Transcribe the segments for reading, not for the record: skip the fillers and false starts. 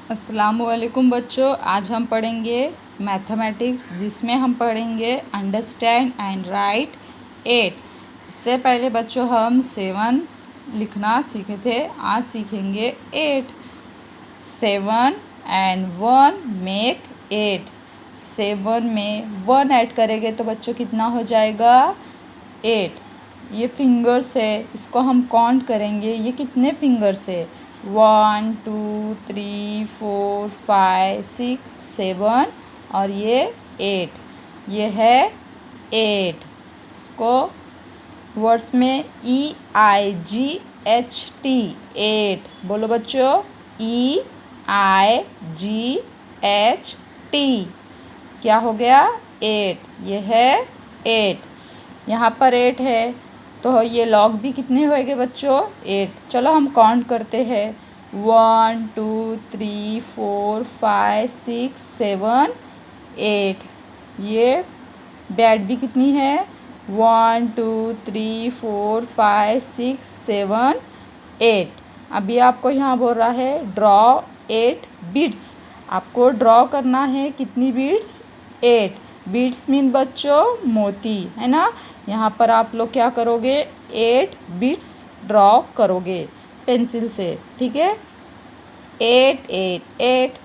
अस्सलामुअलैकुम बच्चों, आज हम पढ़ेंगे मैथमेटिक्स, जिसमें हम पढ़ेंगे अंडरस्टैंड एंड राइट 8। इससे पहले बच्चों हम 7 लिखना सीखे थे, आज सीखेंगे 8। 7 एंड 1 मेक 8। 7 में 1 ऐड करेंगे तो बच्चों कितना हो जाएगा 8। ये फिंगर्स है, इसको हम काउंट करेंगे। ये कितने फिंगर्स है 1 2 3 4 5 6 7 और ये 8। ये है 8। इसको वर्ड्स में EIGHT 8 बोलो बच्चों। EIGHT क्या हो गया 8। ये है 8। यहाँ पर 8 है तो ये लॉग भी कितने होएंगे बच्चों 8। चलो हम काउंट करते हैं 1 2 3 4 5 6 7 8। ये बैट भी कितनी है 1 2 3 4 5 6 7 8। अभी आपको यहाँ बोल रहा है ड्रॉ 8 बीड्स। आपको ड्रॉ करना है कितनी बीड्स 8। बीड्स मीन बच्चों मोती, है ना। यहाँ पर आप लोग क्या करोगे 8 बीड्स ड्रॉ करोगे पेंसिल से, ठीक है। 8 8 8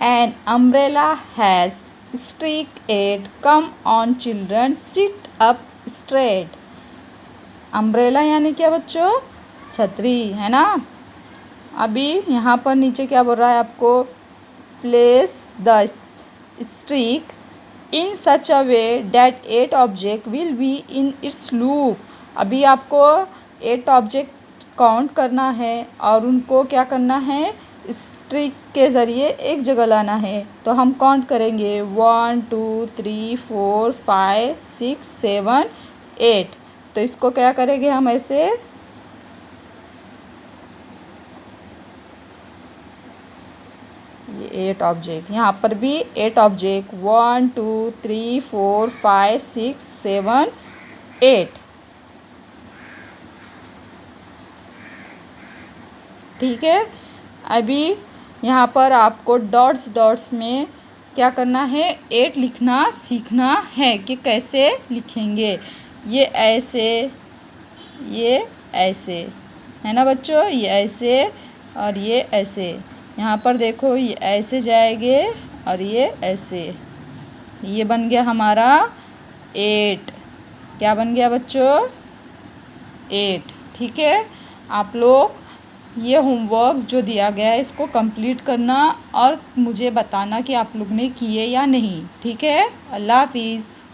an umbrella has streak 8 come on children sit up straight. Umbrella यानी क्या बच्चों छतरी, है ना। अभी यहाँ पर नीचे क्या बोल रहा है आपको place the streak in such a way that 8 object will be in its loop। अभी आपको 8 ऑब्जेक्ट काउंट करना है और उनको क्या करना है स्ट्रिक के ज़रिए एक जगह लाना है। तो हम काउंट करेंगे 1 2 3 4 5 6 7 8। तो इसको क्या करेंगे हम ऐसे ये 8 ऑब्जेक्ट, यहाँ पर भी 8 ऑब्जेक्ट 1 2 3 4 5 6 7 8। ठीक है। अभी यहाँ पर आपको डॉट्स डॉट्स में क्या करना है 8 लिखना सीखना है कि कैसे लिखेंगे। ये ऐसे, ये ऐसे, है ना बच्चों। ये ऐसे और ये ऐसे। यहाँ पर देखो ये ऐसे जाएंगे और ये ऐसे। ये बन गया हमारा 8। क्या बन गया बच्चों 8। ठीक है। आप लोग ये होमवर्क जो दिया गया है इसको कंप्लीट करना और मुझे बताना कि आप लोग ने किए या नहीं। ठीक है। अल्लाह हाफिज़।